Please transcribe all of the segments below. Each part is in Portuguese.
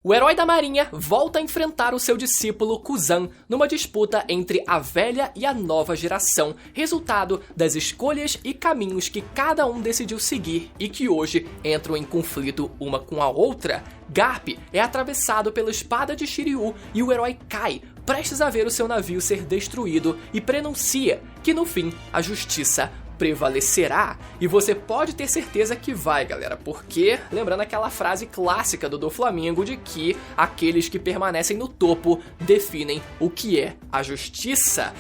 O herói da marinha volta a enfrentar o seu discípulo Kuzan numa disputa entre a velha e a nova geração, resultado das escolhas e caminhos que cada um decidiu seguir e que hoje entram em conflito uma com a outra. Garp é atravessado pela espada de Shiryu e o herói cai, prestes a ver o seu navio ser destruído, e prenuncia que no fim a justiça prevalecerá. E você pode ter certeza que vai, galera, porque, lembrando aquela frase clássica do Doflamingo de que aqueles que permanecem no topo definem o que é a justiça.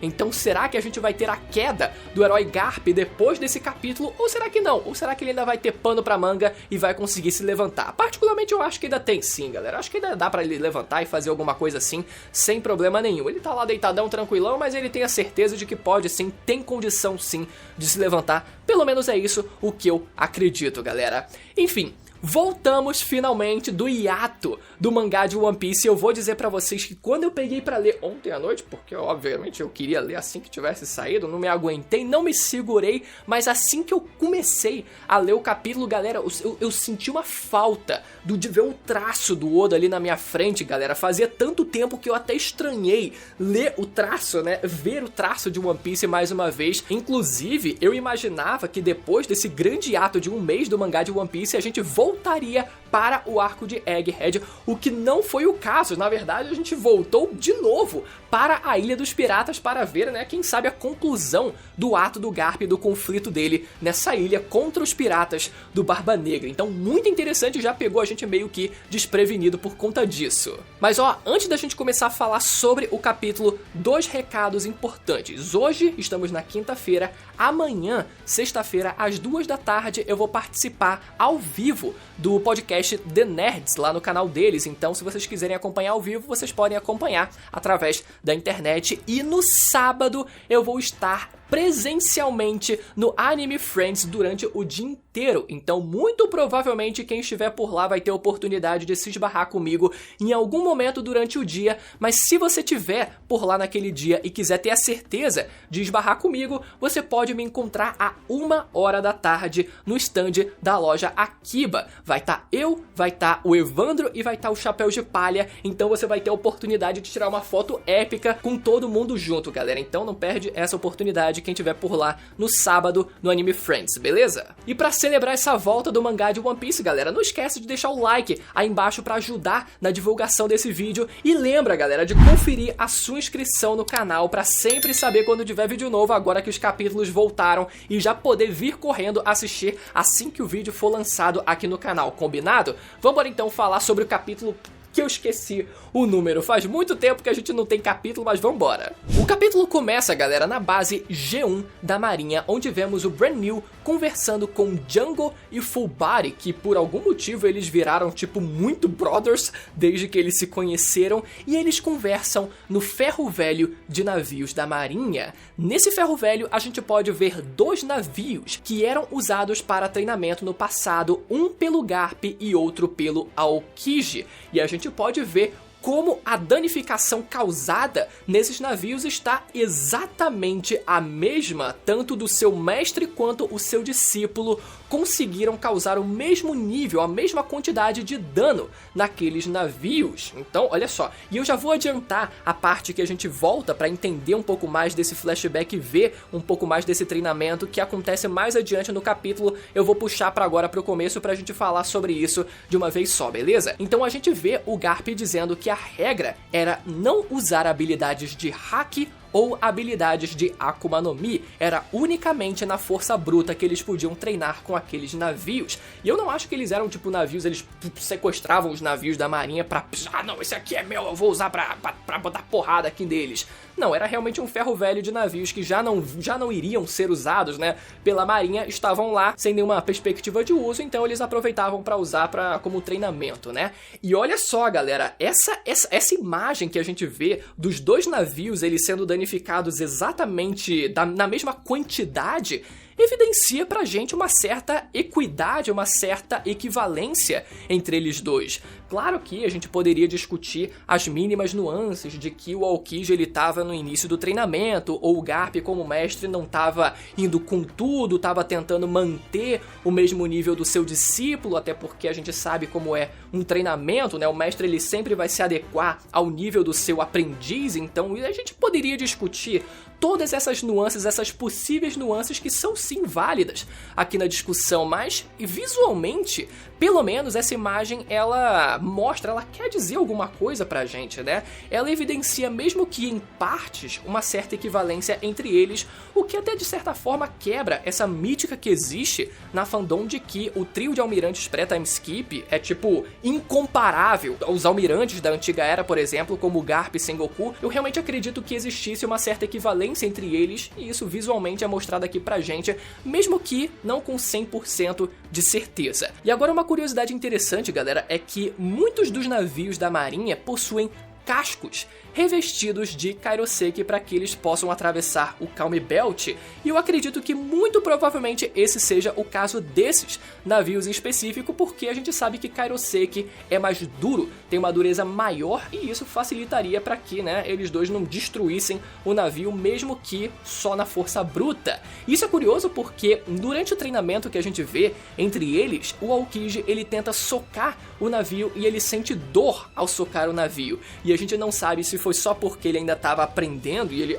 Então será que a gente vai ter a queda do herói Garp depois desse capítulo? Ou será que não? Ou será que ele ainda vai ter pano pra manga e vai conseguir se levantar? Particularmente eu acho que ainda tem sim, galera. Acho que ainda dá pra ele levantar e fazer alguma coisa assim, sem problema nenhum. Ele tá lá deitadão, tranquilão, mas ele tem a certeza de que pode sim, tem condição sim de se levantar. Pelo menos é isso o que eu acredito, galera. Enfim, voltamos finalmente do hiato do mangá de One Piece. Eu vou dizer pra vocês que quando eu peguei pra ler ontem à noite, porque obviamente eu queria ler assim que tivesse saído, não me aguentei, não me segurei, mas assim que eu comecei a ler o capítulo, galera, eu senti uma falta de ver o traço do Oda ali na minha frente, galera. Fazia tanto tempo que eu até estranhei ler o traço, né, ver o traço de One Piece mais uma vez. Inclusive, eu imaginava que depois desse grande hiato de um mês do mangá de One Piece, a gente voltaria para o arco de Egghead, o que não foi o caso. Na verdade, a gente voltou de novo para a Ilha dos Piratas para ver, né, quem sabe a conclusão do ato do Garp e do conflito dele nessa ilha contra os piratas do Barba Negra. Então, muito interessante, já pegou a gente meio que desprevenido por conta disso. Mas ó, antes da gente começar a falar sobre o capítulo, dois recados importantes. Hoje estamos na quinta-feira, amanhã, sexta-feira, às 2 da tarde, eu vou participar ao vivo do podcast The Nerds lá no canal deles. Então, se vocês quiserem acompanhar ao vivo, vocês podem acompanhar através da internet. E no sábado eu vou estar presencialmente no Anime Friends durante o dia inteiro. Então, muito provavelmente, quem estiver por lá vai ter a oportunidade de se esbarrar comigo em algum momento durante o dia. Mas se você estiver por lá naquele dia e quiser ter a certeza de esbarrar comigo, você pode me encontrar a 1h da tarde no stand da loja Akiba. Vai estar eu, vai estar o Evandro e vai estar o Chapéu de Palha. Então você vai ter a oportunidade de tirar uma foto épica com todo mundo junto, galera. Então não perde essa oportunidade quem estiver por lá no sábado no Anime Friends, beleza? E pra celebrar essa volta do mangá de One Piece, galera, não esquece de deixar o like aí embaixo pra ajudar na divulgação desse vídeo. E lembra, galera, de conferir a sua inscrição no canal pra sempre saber quando tiver vídeo novo, agora que os capítulos voltaram, e já poder vir correndo assistir assim que o vídeo for lançado aqui no canal, combinado? Vamos então falar sobre o capítulo que eu esqueci o número. Faz muito tempo que a gente não tem capítulo, mas vambora. O capítulo começa, galera, na base G1 da Marinha, onde vemos o Brand New conversando com Django e Full Body, que por algum motivo eles viraram tipo muito brothers desde que eles se conheceram, e eles conversam no ferro velho de navios da Marinha. Nesse ferro velho a gente pode ver 2 navios que eram usados para treinamento no passado, um pelo Garp e outro pelo Aokiji, e a gente pode ver como a danificação causada nesses navios está exatamente a mesma, tanto do seu mestre quanto o seu discípulo conseguiram causar o mesmo nível, a mesma quantidade de dano naqueles navios. Então, olha só, e eu já vou adiantar a parte que a gente volta para entender um pouco mais desse flashback e ver um pouco mais desse treinamento que acontece mais adiante no capítulo. Eu vou puxar para agora, para o começo, pra gente falar sobre isso de uma vez só, beleza? Então a gente vê o Garp dizendo que a regra era não usar habilidades de Haki ou habilidades de Akuma no Mi, era unicamente na força bruta que eles podiam treinar com aqueles navios. E eu não acho que eles eram tipo navios, eles sequestravam os navios da marinha pra, não, esse aqui é meu, eu vou usar pra botar porrada aqui neles. Não, era realmente um ferro velho de navios que já não iriam ser usados, né, pela marinha, estavam lá sem nenhuma perspectiva de uso, então eles aproveitavam pra usar como treinamento, né. E olha só, galera, essa imagem que a gente vê dos 2 navios, eles sendo danificados exatamente na mesma quantidade, evidencia pra gente uma certa equidade, uma certa equivalência entre eles dois. Claro que a gente poderia discutir as mínimas nuances de que o Aokiji ele estava no início do treinamento, ou o Garp como mestre não estava indo com tudo, estava tentando manter o mesmo nível do seu discípulo, até porque a gente sabe como é um treinamento, né? O mestre ele sempre vai se adequar ao nível do seu aprendiz, então a gente poderia discutir todas essas nuances, essas possíveis nuances que são sim válidas aqui na discussão, mas visualmente, pelo menos essa imagem ela mostra, ela quer dizer alguma coisa pra gente, né? Ela evidencia, mesmo que em partes, uma certa equivalência entre eles, o que até de certa forma quebra essa mítica que existe na fandom de que o trio de almirantes pré-time skip é tipo incomparável aos almirantes da antiga era, por exemplo, como Garp e Sengoku. Eu realmente acredito que existisse uma certa equivalência entre eles, e isso visualmente é mostrado aqui pra gente, mesmo que não com 100% de certeza. E agora uma curiosidade interessante, galera, é que muitos dos navios da marinha possuem cascos revestidos de kairoseki para que eles possam atravessar o Calm Belt, e eu acredito que muito provavelmente esse seja o caso desses navios em específico, porque a gente sabe que kairoseki é mais duro, tem uma dureza maior, e isso facilitaria para que, né, eles dois não destruíssem o navio, mesmo que só na força bruta. Isso é curioso porque durante o treinamento que a gente vê entre eles, o Aokiji ele tenta socar o navio e ele sente dor ao socar o navio, e a gente não sabe se foi só porque ele ainda estava aprendendo e ele,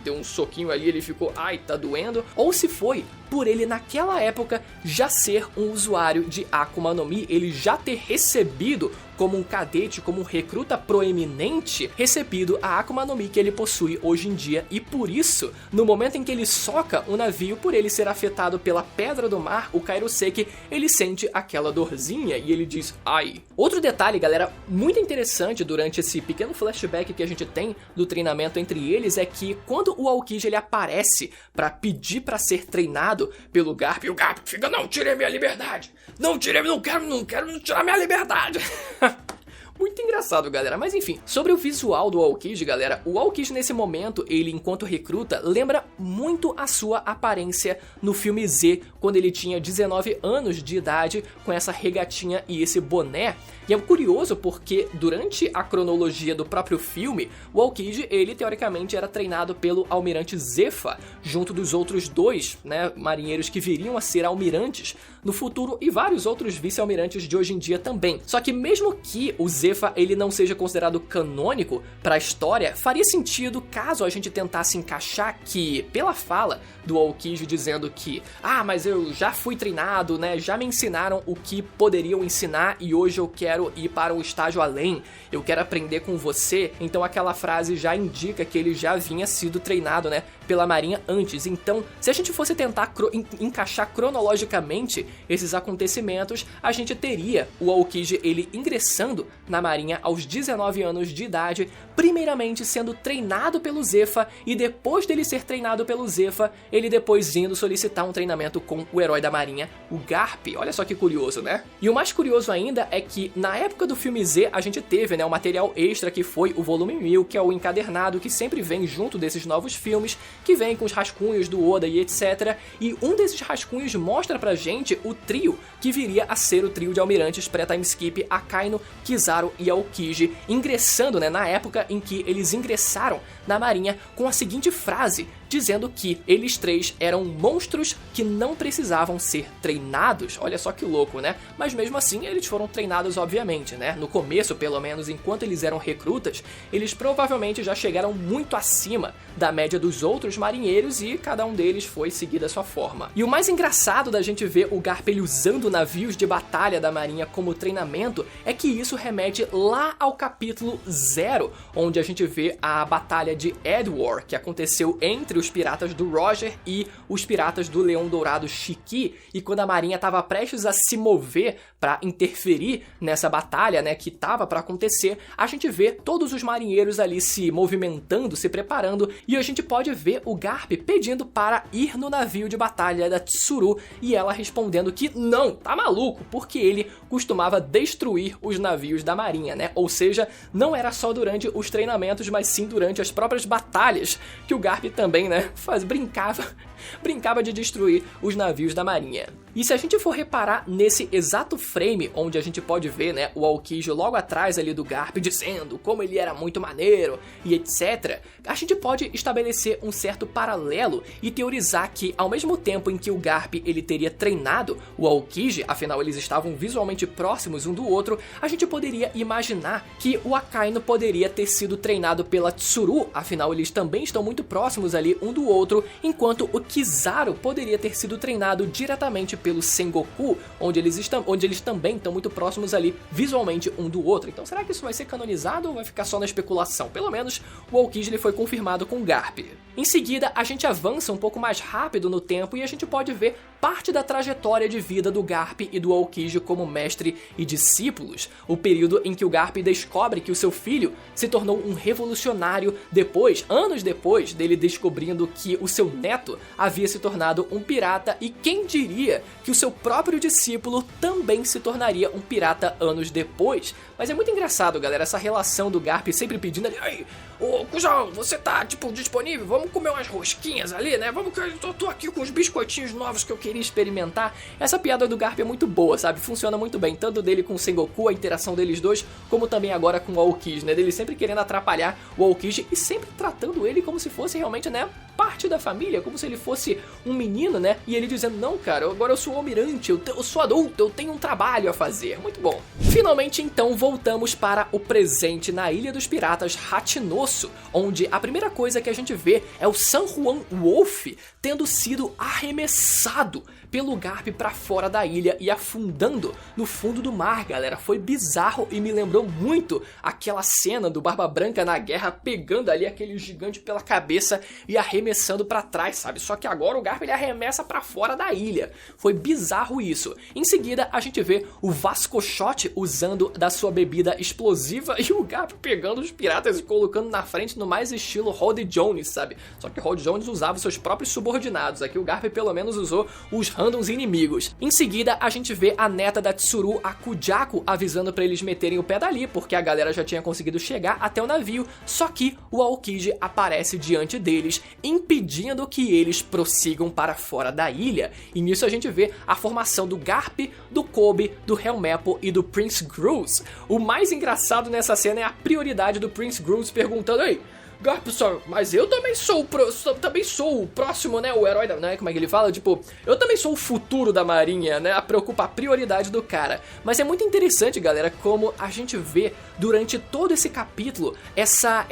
deu um soquinho ali, ele ficou, tá doendo, ou se foi por ele naquela época já ser um usuário de Akuma no Mi, ele já ter recebido como um cadete, como um recruta proeminente, recebido a Akuma no Mi que ele possui hoje em dia, e por isso, no momento em que ele soca o navio, por ele ser afetado pela pedra do mar, o kairoseki, ele sente aquela dorzinha e ele diz, ai. Outro detalhe, galera, muito interessante durante esse pequeno flashback que a gente tem do treinamento entre eles, é que quando o Aokiji ele aparece para pedir para ser treinado pelo Garp, e o Garp fica, não tire minha liberdade, não quero tirar minha liberdade. Muito engraçado, galera. Mas enfim, sobre o visual do Aokiji, galera, o Aokiji nesse momento, ele enquanto recruta, lembra muito a sua aparência no filme Z, quando ele tinha 19 anos de idade, com essa regatinha e esse boné. E é curioso porque durante a cronologia do próprio filme, o Aokiji, ele teoricamente era treinado pelo almirante Zepha, junto dos outros dois, né, marinheiros que viriam a ser almirantes no futuro, e vários outros vice-almirantes de hoje em dia também. Só que mesmo que o Zepha ele não seja considerado canônico para a história, faria sentido caso a gente tentasse encaixar que, pela fala do Aokiji dizendo que, mas eu já fui treinado, né, já me ensinaram o que poderiam ensinar e hoje eu quero ir para um estágio além, eu quero aprender com você, então aquela frase já indica que ele já havia sido treinado, né, pela marinha antes. Então, se a gente fosse tentar encaixar cronologicamente esses acontecimentos, a gente teria o Aokiji ele ingressando na marinha aos 19 anos de idade, primeiramente sendo treinado pelo Zepha, e depois dele ser treinado pelo Zepha, ele depois indo solicitar um treinamento com o herói da marinha, o Garp. Olha só que curioso, né? E o mais curioso ainda é que na época do filme Z a gente teve, né, o material extra que foi o volume 1000, que é o encadernado que sempre vem junto desses novos filmes, que vem com os rascunhos do Oda e etc. E um desses rascunhos mostra pra gente o trio que viria a ser o trio de almirantes pré-time skip, Akainu, Kizaru e Aokiji, ingressando, né, na época em que eles ingressaram na marinha com a seguinte frase, dizendo que eles três eram monstros que não precisavam ser treinados. Olha só que louco, né? Mas mesmo assim eles foram treinados, obviamente, né? No começo, pelo menos, enquanto eles eram recrutas, eles provavelmente já chegaram muito acima da média dos outros marinheiros e cada um deles foi seguir a sua forma. E o mais engraçado da gente ver o Garp ele usando navios de batalha da marinha como treinamento é que isso remete lá ao capítulo 0, onde a gente vê a batalha de Edward, que aconteceu entre os piratas do Roger e os piratas do Leão Dourado Shiki, e quando a marinha estava prestes a se mover para interferir nessa batalha, né, que estava para acontecer, a gente vê todos os marinheiros ali se movimentando, se preparando, e a gente pode ver o Garp pedindo para ir no navio de batalha da Tsuru, e ela respondendo que não, tá maluco, porque ele costumava destruir os navios da marinha, né? Ou seja, não era só durante os treinamentos, mas sim durante as próprias batalhas que o Garp também, né, brincava brincava de destruir os navios da marinha. E se a gente for reparar nesse exato frame onde a gente pode ver, né, o Aokiji logo atrás ali do Garp dizendo como ele era muito maneiro e etc, a gente pode estabelecer um certo paralelo e teorizar que ao mesmo tempo em que o Garp ele teria treinado o Aokiji, afinal eles estavam visualmente próximos um do outro, a gente poderia imaginar que o Akainu poderia ter sido treinado pela Tsuru, afinal eles também estão muito próximos ali um do outro, enquanto o Kizaru poderia ter sido treinado diretamente pelo Sengoku, onde eles também estão muito próximos ali visualmente um do outro. Então será que isso vai ser canonizado ou vai ficar só na especulação? Pelo menos o Aokiji ele foi confirmado com Garp. Em seguida, a gente avança um pouco mais rápido no tempo e a gente pode ver parte da trajetória de vida do Garp e do Aokiji como mestre e discípulos, o período em que o Garp descobre que o seu filho se tornou um revolucionário anos depois dele descobrindo que o seu neto havia se tornado um pirata, e quem diria que o seu próprio discípulo também se tornaria um pirata anos depois. Mas é muito engraçado, galera, essa relação do Garp sempre pedindo ali: "Ei, ô cuzão, você tá, disponível? Vamos comer umas rosquinhas ali, né? Vamos que eu tô aqui com os biscoitinhos novos que eu queria experimentar." Essa piada do Garp é muito boa, sabe? Funciona muito bem, tanto dele com o Sengoku, a interação deles dois, como também agora com o Aokiji, né? Dele sempre querendo atrapalhar o Aokiji e sempre tratando ele como se fosse realmente, né, parte da família, como se ele fosse um menino, né? E ele dizendo: "Não, cara, agora eu sou almirante, eu sou adulto, eu tenho um trabalho a fazer." Muito bom. Finalmente, então, voltamos para o presente na Ilha dos Piratas Hachinosu, onde a primeira coisa que a gente vê é o San Juan Wolf tendo sido arremessado pelo Garp pra fora da ilha e afundando no fundo do mar, galera. Foi bizarro e me lembrou muito aquela cena do Barba Branca na guerra pegando ali aquele gigante pela cabeça e arremessando pra trás, sabe? Só que agora o Garp ele arremessa pra fora da ilha. Foi bizarro isso. Em seguida, a gente vê o Vasco Shot usando da sua bebida explosiva e o Garp pegando os piratas e colocando na frente no mais estilo Rod Jones, sabe? Só que Rod Jones usava seus próprios subordinados. Aqui o Garp pelo menos usou os randoms inimigos. Em seguida, a gente vê a neta da Tsuru, a Kujaku, avisando pra eles meterem o pé dali, porque a galera já tinha conseguido chegar até o navio, só que o Aokiji aparece diante deles, impedindo que eles prossigam para fora da ilha. E nisso a gente vê a formação do Garp, do Kobe, do Helmeppo e do Prince Gruz. O mais engraçado nessa cena é a prioridade do Prince Gruz perguntando: "Ei, Garp, mas eu também sou o próximo, né, o herói da, né, como é que ele fala? Tipo, eu também sou o futuro da marinha, né, a prioridade do cara." Mas é muito interessante, galera, como a gente vê durante todo esse capítulo essa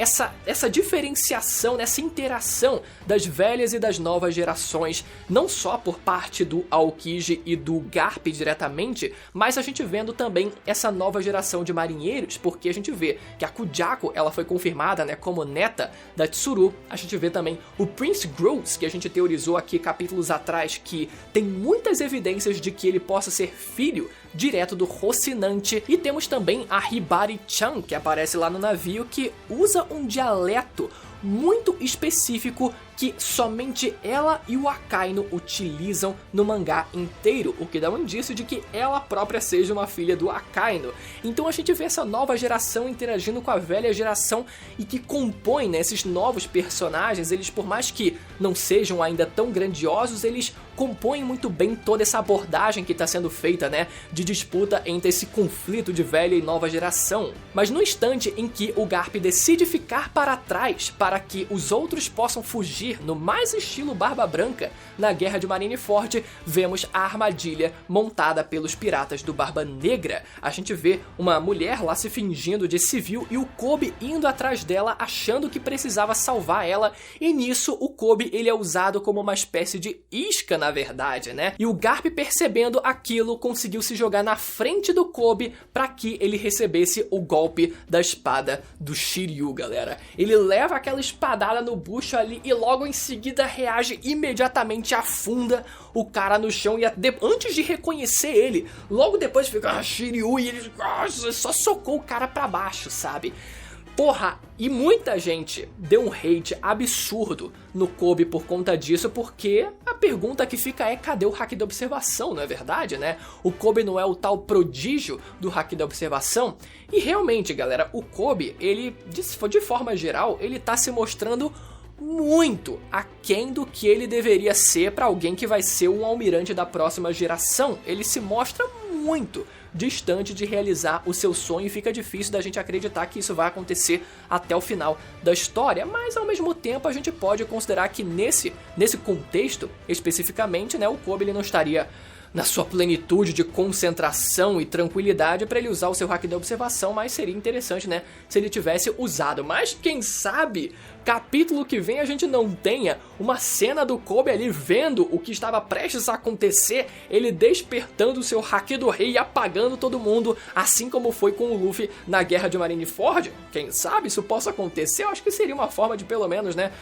diferenciação, essa interação das velhas e das novas gerações, não só por parte do Aokiji e do Garp diretamente, mas a gente vendo também essa nova geração de marinheiros, porque a gente vê que a Kujaku, ela foi confirmada, né, como neta da Tsuru. A gente vê também o Prince Gruz, que a gente teorizou aqui capítulos atrás, que tem muitas evidências de que ele possa ser filho direto do Rocinante. E temos também a Hibari-chan, que aparece lá no navio, que usa um dialeto muito específico que somente ela e o Akainu utilizam no mangá inteiro, o que dá um indício de que ela própria seja uma filha do Akainu. Então a gente vê essa nova geração interagindo com a velha geração e que compõe, né, esses novos personagens. Eles, por mais que não sejam ainda tão grandiosos, eles compõem muito bem toda essa abordagem que está sendo feita, né, de disputa entre esse conflito de velha e nova geração. Mas no instante em que o Garp decide ficar para trás para que os outros possam fugir no mais estilo Barba Branca na Guerra de Marineford, vemos a armadilha montada pelos piratas do Barba Negra. A gente vê uma mulher lá se fingindo de civil e o Kobe indo atrás dela achando que precisava salvar ela, e nisso o Kobe ele é usado como uma espécie de isca, na verdade, né? E o Garp, percebendo aquilo, conseguiu se jogar na frente do Kobe para que ele recebesse o golpe da espada do Shiryu, galera. Ele leva aquela espadada no bucho ali e logo em seguida reage imediatamente, afunda o cara no chão e antes de reconhecer ele, logo depois fica Shiryu e ele só socou o cara pra baixo, sabe? Porra, e muita gente deu um hate absurdo no Kobe por conta disso, porque a pergunta que fica é: cadê o Haki da Observação, não é verdade, né? O Kobe não é o tal prodígio do Haki da Observação? E realmente, galera, o Kobe, ele, de forma geral, ele tá se mostrando muito aquém do que ele deveria ser para alguém que vai ser um almirante da próxima geração. Ele se mostra muito distante de realizar o seu sonho e fica difícil da gente acreditar que isso vai acontecer até o final da história, mas ao mesmo tempo a gente pode considerar que nesse contexto, especificamente, né, o Kobe ele não estaria na sua plenitude de concentração e tranquilidade para ele usar o seu hack da observação, mas seria interessante, né, se ele tivesse usado. Mas quem sabe, capítulo que vem a gente não tenha uma cena do Kobe ali vendo o que estava prestes a acontecer, ele despertando o seu hack do rei e apagando todo mundo, assim como foi com o Luffy na Guerra de Marineford. Quem sabe isso possa acontecer? Eu acho que seria uma forma de, pelo menos, né,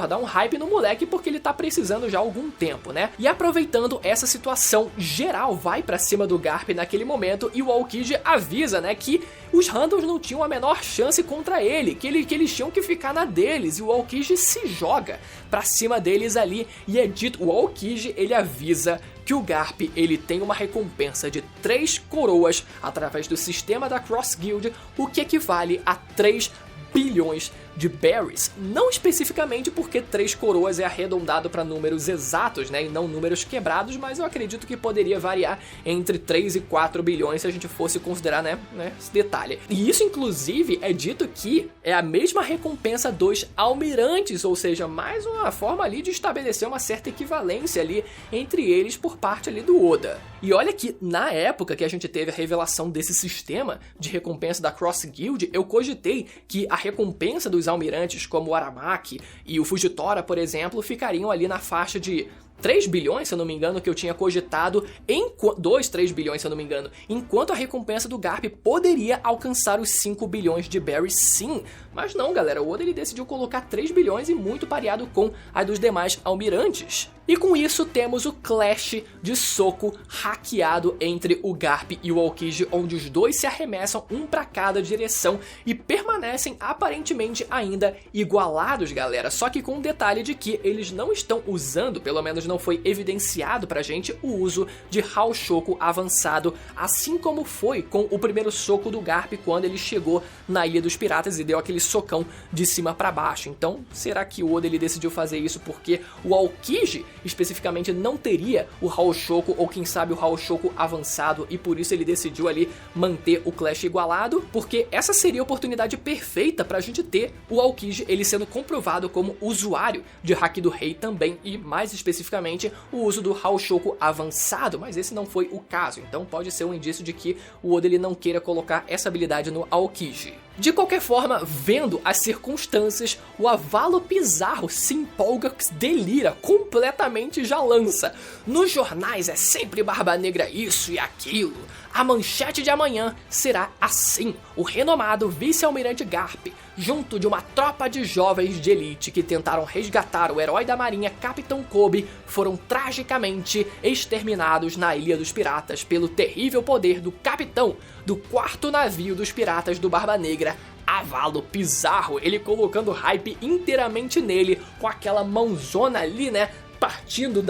dar um hype no moleque, porque ele tá precisando já há algum tempo, né? E aproveitando essa situação, geral vai pra cima do Garp naquele momento e o Aokiji avisa, né, que os Handles não tinham a menor chance contra ele, que eles tinham que ficar na deles, e o Aokiji se joga pra cima deles ali, e é dito, o Aokiji ele avisa que o Garp ele tem uma recompensa de 3 coroas através do sistema da Cross Guild, o que equivale a 3 bilhões de berries, não especificamente porque 3 coroas é arredondado para números exatos, né, e não números quebrados, mas eu acredito que poderia variar entre 3 e 4 bilhões se a gente fosse considerar, né, esse detalhe. E isso, inclusive, é dito que é a mesma recompensa dos almirantes, ou seja, mais uma forma ali de estabelecer uma certa equivalência ali entre eles por parte ali do Oda. E olha que na época que a gente teve a revelação desse sistema de recompensa da Cross Guild, eu cogitei que a recompensa dos almirantes como o Aramaki e o Fujitora, por exemplo, ficariam ali na faixa de 3 bilhões, se eu não me engano, que eu tinha cogitado, 3 bilhões, se eu não me engano, enquanto a recompensa do Garp poderia alcançar os 5 bilhões de berries, sim. Mas não, galera, o Oda ele decidiu colocar 3 bilhões e muito pareado com a dos demais almirantes. E com isso temos o clash de soco hackeado entre o Garp e o Aokiji, onde os dois se arremessam um para cada direção e permanecem aparentemente ainda igualados, galera. Só que com o detalhe de que eles não estão usando, pelo menos não foi evidenciado pra gente, o uso de Haoshoku avançado, assim como foi com o primeiro soco do Garp quando ele chegou na Ilha dos Piratas e deu aquele socão de cima pra baixo. Então, será que o Oda ele decidiu fazer isso porque o Aokiji especificamente não teria o Haoshoku, ou quem sabe o Haoshoku avançado, e por isso ele decidiu ali manter o clash igualado? Porque essa seria a oportunidade perfeita pra gente ter o Aokiji ele sendo comprovado como usuário de hack do rei também, e mais especificamente o uso do Haoshoku avançado, mas esse não foi o caso, então pode ser um indício de que o Oda ele não queira colocar essa habilidade no Aokiji. De qualquer forma, vendo as circunstâncias, o Avalo Pizarro se empolga, delira, completamente já lança. Nos jornais é sempre Barba Negra isso e aquilo. A manchete de amanhã será assim: o renomado vice-almirante Garp, junto de uma tropa de jovens de elite que tentaram resgatar o herói da marinha Capitão Kobe, foram tragicamente exterminados na Ilha dos Piratas pelo terrível poder do capitão do 4º navio dos piratas do Barba Negra, Avalo Pizarro. Ele colocando hype inteiramente nele, com aquela mãozona ali, né, partindo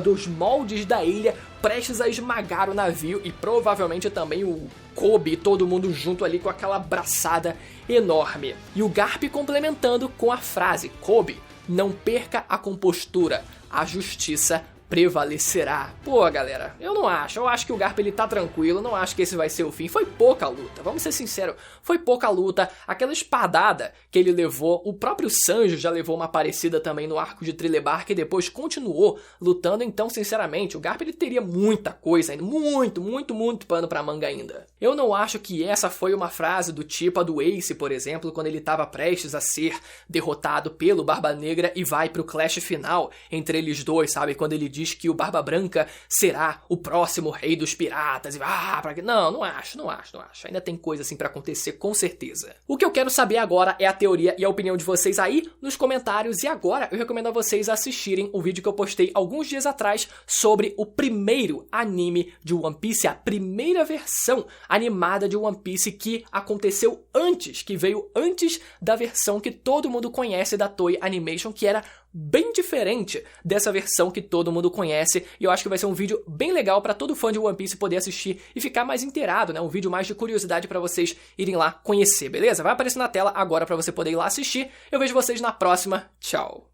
dos moldes da ilha, prestes a esmagar o navio, e provavelmente também o Kobe, todo mundo junto ali com aquela braçada enorme. E o Garp complementando com a frase: Kobe, não perca a compostura, a justiça prevalecerá. Pô, galera, eu não acho. Eu acho que o Garp ele tá tranquilo, não acho que esse vai ser o fim. Foi pouca luta, vamos ser sinceros. Foi pouca luta. Aquela espadada que ele levou, o próprio Sanji já levou uma parecida também no arco de Trilebar, que depois continuou lutando. Então, sinceramente, o Garp ele teria muita coisa ainda. Muito pano pra manga ainda. Eu não acho que essa foi uma frase do tipo a do Ace, por exemplo, quando ele tava prestes a ser derrotado pelo Barba Negra e vai pro clash final entre eles dois, sabe? Quando ele diz que o Barba Branca será o próximo rei dos piratas. Não acho. Ainda tem coisa assim pra acontecer, com certeza. O que eu quero saber agora é a teoria e a opinião de vocês aí nos comentários. E agora eu recomendo a vocês assistirem o vídeo que eu postei alguns dias atrás sobre o primeiro anime de One Piece, a primeira versão animada de One Piece que aconteceu antes, que veio antes da versão que todo mundo conhece da Toei Animation, que era bem diferente dessa versão que todo mundo conhece, e eu acho que vai ser um vídeo bem legal pra todo fã de One Piece poder assistir e ficar mais inteirado, né? Um vídeo mais de curiosidade pra vocês irem lá conhecer, beleza? Vai aparecer na tela agora pra você poder ir lá assistir. Eu vejo vocês na próxima. Tchau!